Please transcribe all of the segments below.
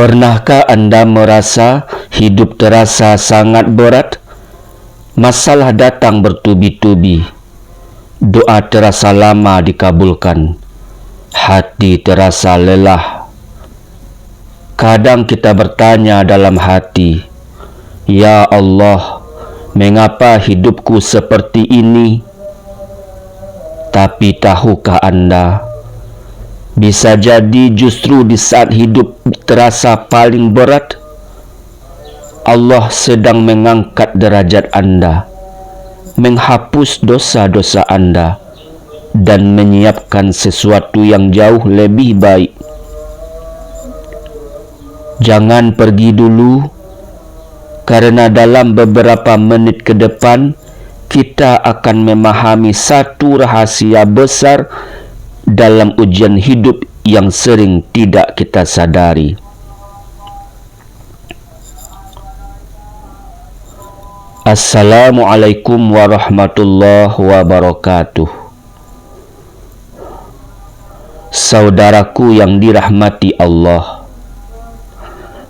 Pernahkah Anda merasa hidup terasa sangat berat? Masalah datang bertubi-tubi. Doa terasa lama dikabulkan. Hati terasa lelah. Kadang kita bertanya dalam hati, "Ya Allah, mengapa hidupku seperti ini?" Tapi tahukah Anda, bisa jadi justru di saat hidup terasa paling berat, Allah sedang mengangkat derajat Anda, menghapus dosa-dosa Anda, dan menyiapkan sesuatu yang jauh lebih baik. Jangan pergi dulu, karena dalam beberapa menit ke depan kita akan memahami satu rahasia besar dalam ujian hidup yang sering tidak kita sadari. Assalamualaikum warahmatullahi wabarakatuh. Saudaraku yang dirahmati Allah,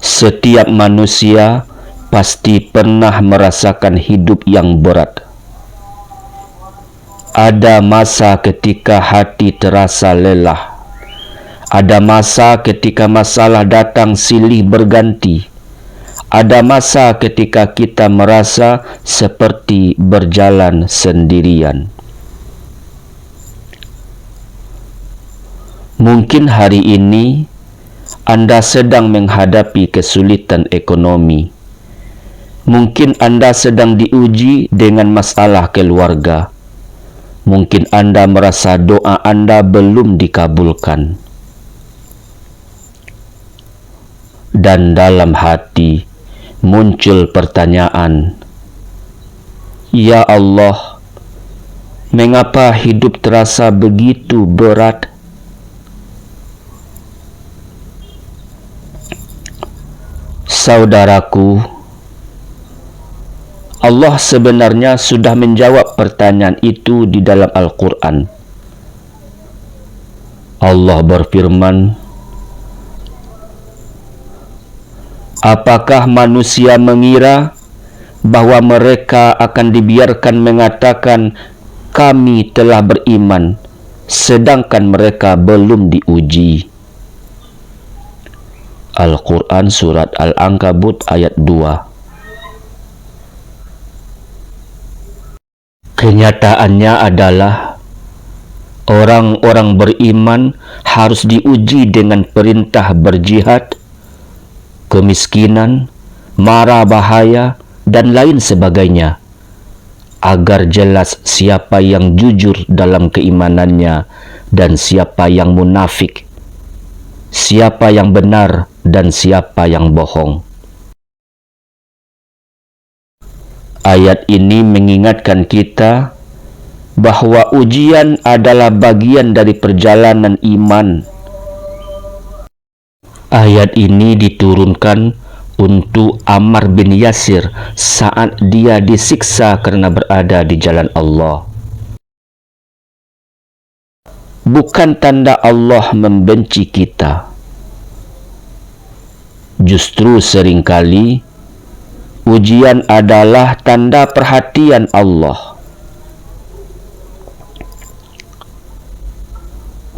setiap manusia pasti pernah merasakan hidup yang berat. Ada masa ketika hati terasa lelah. Ada masa ketika masalah datang silih berganti. Ada masa ketika kita merasa seperti berjalan sendirian. Mungkin hari ini Anda sedang menghadapi kesulitan ekonomi. Mungkin Anda sedang diuji dengan masalah keluarga. Mungkin Anda merasa doa Anda belum dikabulkan. Dan dalam hati muncul pertanyaan, "Ya Allah, mengapa hidup terasa begitu berat?" Saudaraku, Allah sebenarnya sudah menjawab pertanyaan itu di dalam Al-Quran. Allah berfirman, "Apakah manusia mengira bahwa mereka akan dibiarkan mengatakan, 'Kami telah beriman,' sedangkan mereka belum diuji?" Al-Quran Surat Al-Ankabut ayat 2. Kenyataannya adalah orang-orang beriman harus diuji dengan perintah berjihad, kemiskinan, mara bahaya, dan lain sebagainya, agar jelas siapa yang jujur dalam keimanannya dan siapa yang munafik, siapa yang benar dan siapa yang bohong. Ayat ini mengingatkan kita bahwa ujian adalah bagian dari perjalanan iman. Ayat ini diturunkan untuk Ammar bin Yasir saat dia disiksa karena berada di jalan Allah. Bukan tanda Allah membenci kita. Justru seringkali ujian adalah tanda perhatian Allah.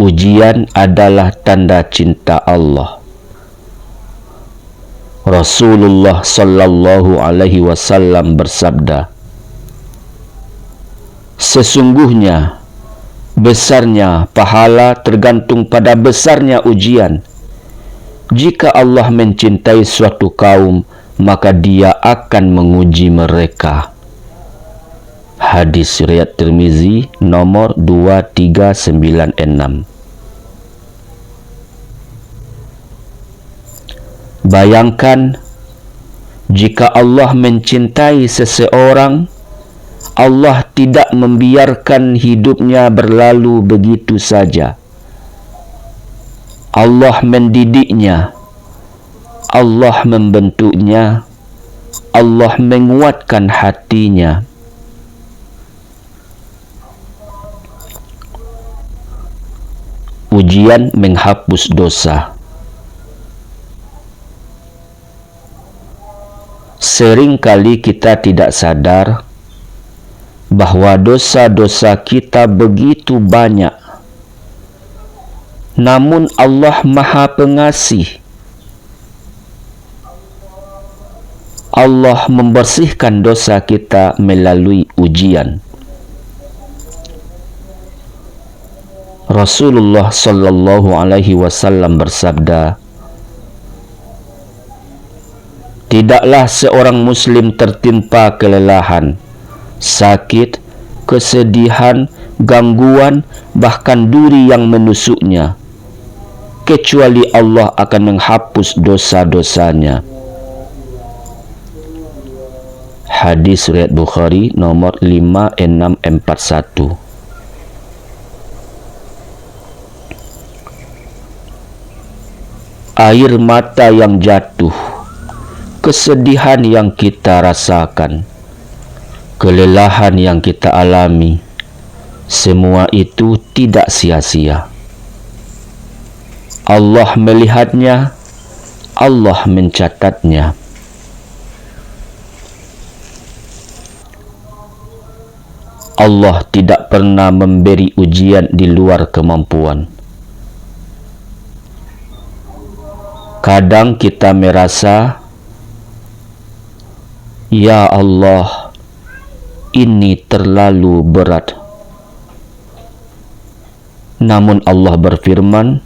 Ujian adalah tanda cinta Allah. Rasulullah sallallahu alaihi wasallam bersabda, "Sesungguhnya besarnya pahala tergantung pada besarnya ujian. Jika Allah mencintai suatu kaum, maka Dia akan menguji mereka." Hadis riwayat Tirmizi nomor 2396. Bayangkan jika Allah mencintai seseorang, Allah tidak membiarkan hidupnya berlalu begitu saja. Allah mendidiknya, Allah membentuknya, Allah menguatkan hatinya. Ujian menghapus dosa. Seringkali kita tidak sadar bahwa dosa-dosa kita begitu banyak. Namun Allah Maha Pengasih. Allah membersihkan dosa kita melalui ujian. Rasulullah sallallahu alaihi wasallam bersabda, "Tidaklah seorang muslim tertimpa kelelahan, sakit, kesedihan, gangguan, bahkan duri yang menusuknya, kecuali Allah akan menghapus dosa-dosanya." Hadis riwayat Bukhari nomor 5641. Air mata yang jatuh, kesedihan yang kita rasakan, kelelahan yang kita alami, semua itu tidak sia-sia. Allah melihatnya, Allah mencatatnya. Allah tidak pernah memberi ujian di luar kemampuan. Kadang kita merasa, "Ya Allah, ini terlalu berat." Namun Allah berfirman,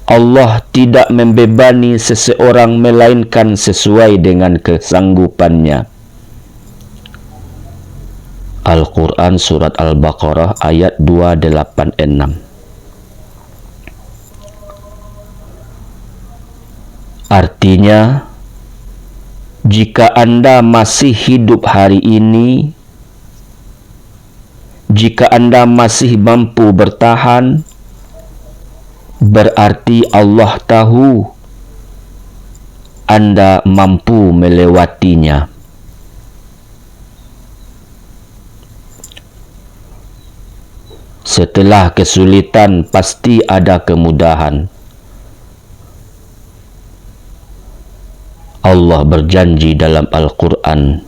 Allah tidak membebani seseorang melainkan sesuai dengan kesanggupannya. Al-Quran Surat Al-Baqarah ayat 286. Artinya, jika Anda masih hidup hari ini, jika Anda masih mampu bertahan, berarti Allah tahu Anda mampu melewatinya. Setelah kesulitan pasti ada kemudahan. Allah berjanji dalam Al-Quran,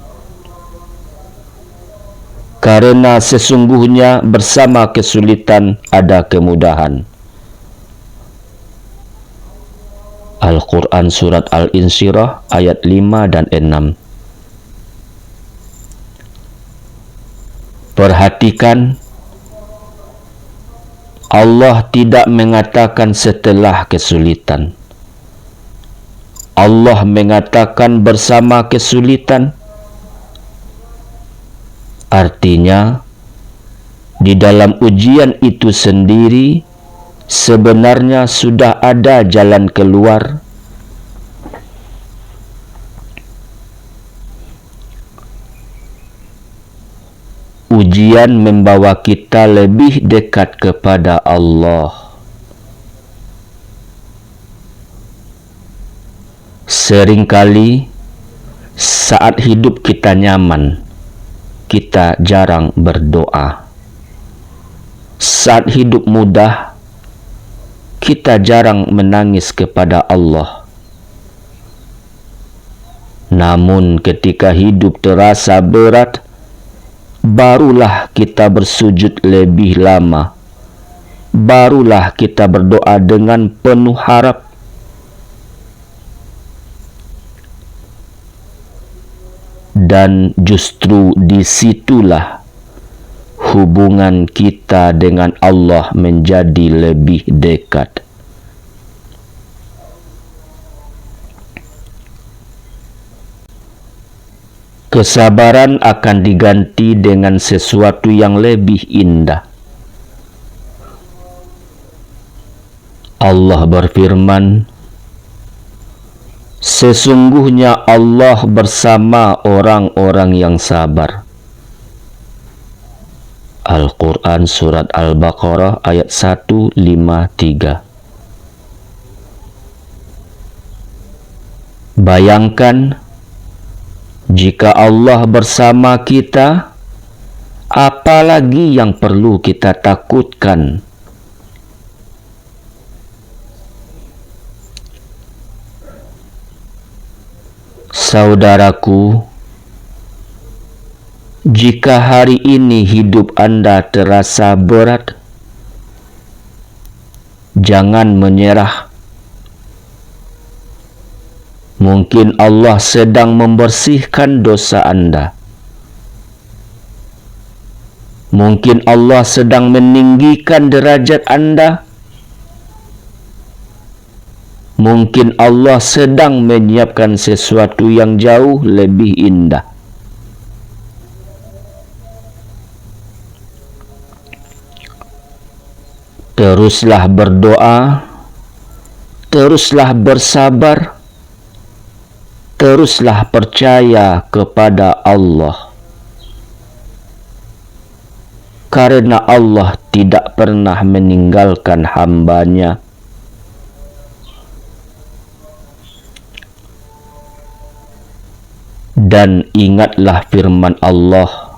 karena sesungguhnya bersama kesulitan ada kemudahan. Al-Quran Surat Al-Insyirah ayat 5 dan 6. Perhatikan, Allah tidak mengatakan setelah kesulitan. Allah mengatakan bersama kesulitan. Artinya, di dalam ujian itu sendiri sebenarnya sudah ada jalan keluar. Ujian membawa kita lebih dekat kepada Allah. Seringkali saat hidup kita nyaman, kita jarang berdoa. Saat hidup mudah, kita jarang menangis kepada Allah. Namun ketika hidup terasa berat, barulah kita bersujud lebih lama. Barulah kita berdoa dengan penuh harap. Dan justru disitulah hubungan kita dengan Allah menjadi lebih dekat. Kesabaran akan diganti dengan sesuatu yang lebih indah. Allah berfirman, sesungguhnya Allah bersama orang-orang yang sabar. Al-Quran Surat Al-Baqarah ayat 153. Bayangkan, jika Allah bersama kita, apalagi yang perlu kita takutkan? Saudaraku, jika hari ini hidup Anda terasa berat, jangan menyerah. Mungkin Allah sedang membersihkan dosa Anda. Mungkin Allah sedang meninggikan derajat Anda. Mungkin Allah sedang menyiapkan sesuatu yang jauh lebih indah. Teruslah berdoa, teruslah bersabar, teruslah percaya kepada Allah. Karena Allah tidak pernah meninggalkan hamba-Nya. Dan ingatlah firman Allah,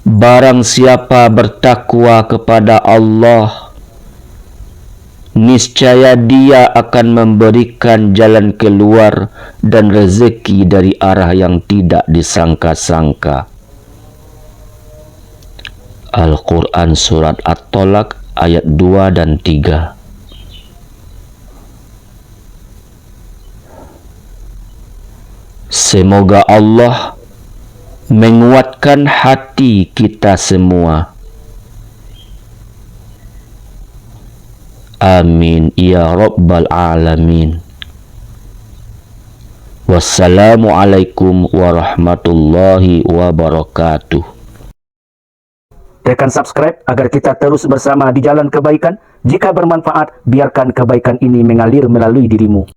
barang siapa bertakwa kepada Allah, niscaya Dia akan memberikan jalan keluar dan rezeki dari arah yang tidak disangka-sangka. Al-Quran Surat At-Tolak ayat 2 dan 3. Semoga Allah menguatkan hati kita semua. Amin ya Rabbal Alamin. Wassalamualaikum warahmatullahi wabarakatuh. Tekan subscribe agar kita terus bersama di jalan kebaikan. Jika bermanfaat, biarkan kebaikan ini mengalir melalui dirimu.